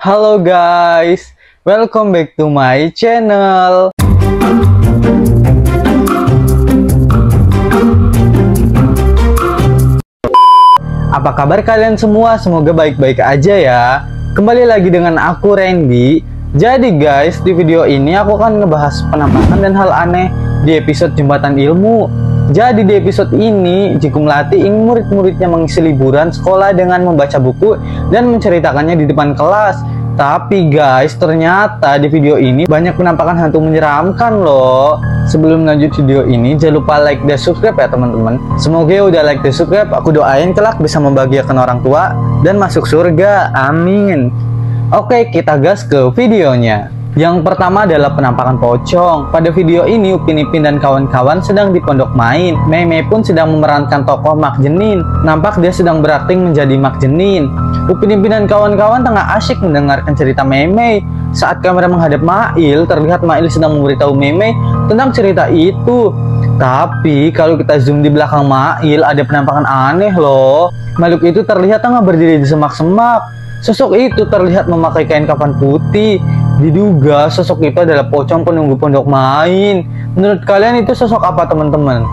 Halo guys, welcome back to my channel. Apa kabar kalian semua? Semoga baik-baik aja ya. Kembali lagi dengan aku Randy. Jadi guys, di video ini aku akan ngebahas penampakan dan hal aneh di episode Jembatan Ilmu. Jadi di episode ini, Jiku Melati ingin murid-muridnya mengisi liburan sekolah dengan membaca buku dan menceritakannya di depan kelas. Tapi guys, ternyata di video ini banyak penampakan hantu menyeramkan loh. Sebelum lanjut video ini, jangan lupa like dan subscribe ya teman-teman. Semoga ya udah like dan subscribe, aku doain kelak bisa membahagiakan orang tua dan masuk surga. Amin. Oke, kita gas ke videonya. Yang pertama adalah penampakan pocong. Pada video ini, Upin Ipin dan kawan-kawan sedang di pondok main. Meme pun sedang memerankan tokoh Mak Jenin. Nampak dia sedang berakting menjadi Mak Jenin. Upin Ipin dan kawan-kawan tengah asyik mendengarkan cerita Meme. Saat kamera menghadap Mail, terlihat Mail sedang memberitahu Meme tentang cerita itu. Tapi kalau kita zoom di belakang Mail, ada penampakan aneh loh. Makhluk itu terlihat tengah berdiri di semak-semak. Sosok itu terlihat memakai kain kafan putih. Diduga sosok itu adalah pocong penunggu pondok main. Menurut kalian itu sosok apa teman-teman?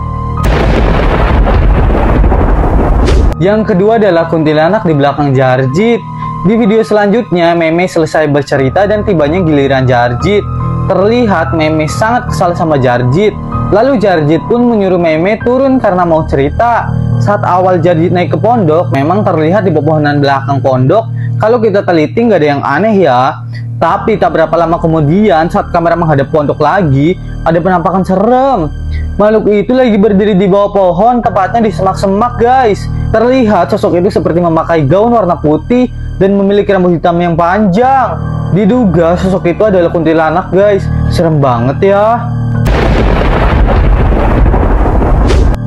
Yang kedua adalah kuntilanak di belakang Jarjit. Di video selanjutnya, Meme selesai bercerita dan tibanya giliran Jarjit. Terlihat Meme sangat kesal sama Jarjit. Lalu Jarjit pun menyuruh Meme turun karena mau cerita. Saat awal Jarjit naik ke pondok, memang terlihat di pepohonan belakang pondok. Kalau kita teliti nggak ada yang aneh ya. Tapi tak berapa lama kemudian saat kamera menghadap pondok lagi, ada penampakan serem. Makhluk itu lagi berdiri di bawah pohon, tepatnya di semak-semak guys. Terlihat sosok itu seperti memakai gaun warna putih dan memiliki rambut hitam yang panjang. Diduga sosok itu adalah kuntilanak guys. Serem banget ya.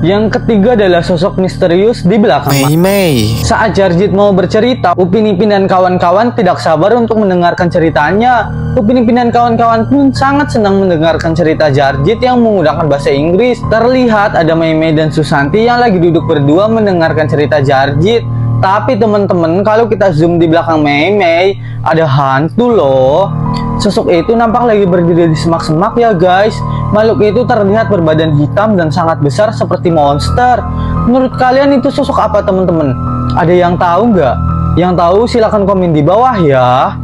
Yang ketiga adalah sosok misterius di belakang Mei. Saat Jarjit mau bercerita, Upin Ipin dan kawan-kawan tidak sabar untuk mendengarkan ceritanya. Upin Ipin dan kawan-kawan pun sangat senang mendengarkan cerita Jarjit yang menggunakan bahasa Inggris. Terlihat ada Mei dan Susanti yang lagi duduk berdua mendengarkan cerita Jarjit. Tapi teman-teman, kalau kita zoom di belakang Mei, ada hantu loh. Sosok itu nampak lagi berdiri di semak-semak ya guys. Makhluk itu terlihat berbadan hitam dan sangat besar seperti monster. Menurut kalian itu sosok apa teman-teman? Ada yang tahu nggak? Yang tahu silahkan komen di bawah ya.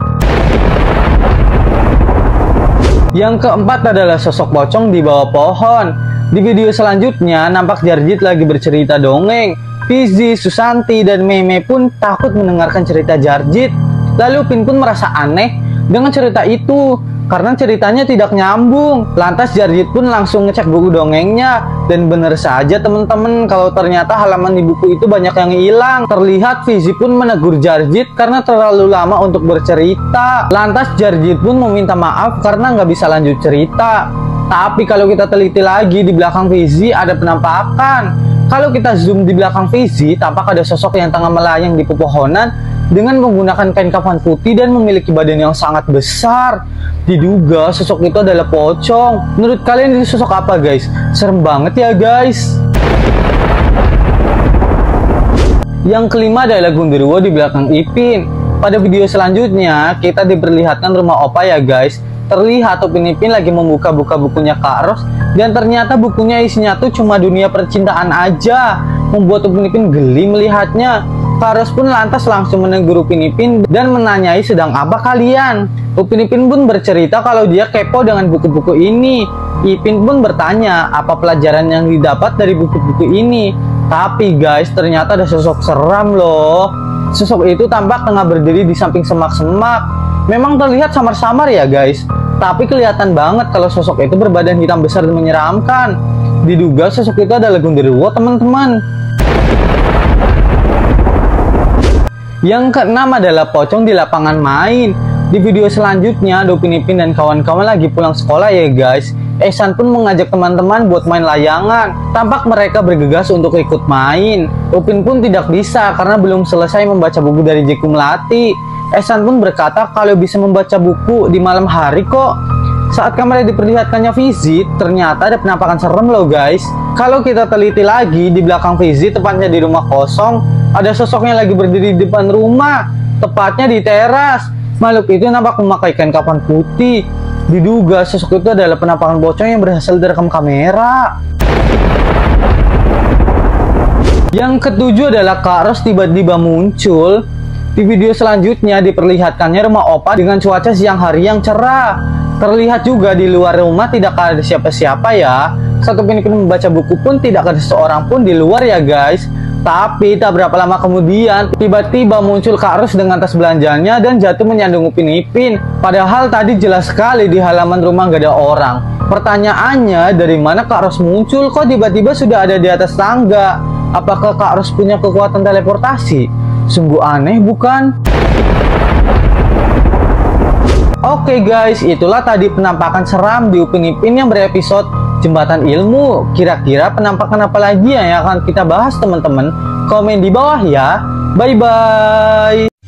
Yang keempat adalah sosok pocong di bawah pohon. Di video selanjutnya nampak Jarjit lagi bercerita dongeng. Fizi, Susanti, dan Meme pun takut mendengarkan cerita Jarjit. Lalu Pin pun merasa aneh dengan cerita itu karena ceritanya tidak nyambung. Lantas Jarjit pun langsung ngecek buku dongengnya. Dan bener saja teman-teman, kalau ternyata halaman di buku itu banyak yang hilang. Terlihat Fizi pun menegur Jarjit karena terlalu lama untuk bercerita. Lantas Jarjit pun meminta maaf karena nggak bisa lanjut cerita. Tapi kalau kita teliti lagi, di belakang Fizi ada penampakan. Kalau kita zoom di belakang Fizi, tampak ada sosok yang tengah melayang di pepohonan dengan menggunakan kain kafan putih dan memiliki badan yang sangat besar. Diduga sosok itu adalah pocong. Menurut kalian itu sosok apa guys? Serem banget ya guys. Yang kelima adalah Gundurwo di belakang Ipin. Pada video selanjutnya kita diperlihatkan rumah Opa ya guys. Terlihat Upin Ipin lagi membuka-buka bukunya Kak Ros, dan ternyata bukunya isinya tuh cuma dunia percintaan aja. Membuat Upin Ipin geli melihatnya. Kak Ros pun lantas langsung menegur Upin Ipin dan menanyai sedang apa kalian. Upin Ipin pun bercerita kalau dia kepo dengan buku-buku ini. Ipin pun bertanya apa pelajaran yang didapat dari buku-buku ini. Tapi guys, ternyata ada sosok seram loh. Sosok itu tampak tengah berdiri di samping semak-semak. Memang terlihat samar-samar ya guys, tapi kelihatan banget kalau sosok itu berbadan hitam besar dan menyeramkan. Diduga sosok itu adalah Gundurwo teman-teman. Yang keenam adalah pocong di lapangan main. Di video selanjutnya, Upin Ipin dan kawan-kawan lagi pulang sekolah ya guys. Ehsan pun mengajak teman-teman buat main layangan. Tampak mereka bergegas untuk ikut main. Upin pun tidak bisa karena belum selesai membaca buku dari Jiku Melati. Ehsan pun berkata kalau bisa membaca buku di malam hari kok. Saat kamera diperlihatkannya Fizi, ternyata ada penampakan serem loh guys. Kalau kita teliti lagi, di belakang Fizi, tepatnya di rumah kosong, ada sosoknya lagi berdiri di depan rumah, tepatnya di teras. Makhluk itu nampak memakai kain kafan putih. Diduga sosok itu adalah penampakan pocong yang berhasil direkam kamera. Yang ketujuh adalah Kak Ros tiba-tiba muncul. Di video selanjutnya diperlihatkannya rumah Opa dengan cuaca siang hari yang cerah. Terlihat juga di luar rumah tidak ada siapa-siapa ya. Satu pun membaca buku pun tidak ada seorang pun di luar ya guys. Tapi tak berapa lama kemudian tiba-tiba muncul Kak Ros dengan tas belanjanya dan jatuh menyandung Upin Ipin. Padahal tadi jelas sekali di halaman rumah gak ada orang. Pertanyaannya, dari mana Kak Ros muncul kok tiba-tiba sudah ada di atas tangga? Apakah Kak Ros punya kekuatan teleportasi? Sungguh aneh bukan? Oke guys, itulah tadi penampakan seram di Upin Ipin yang berepisode Jembatan Ilmu. Kira-kira penampakan apa lagi yang akan kita bahas teman-teman? Komen di bawah ya. Bye-bye.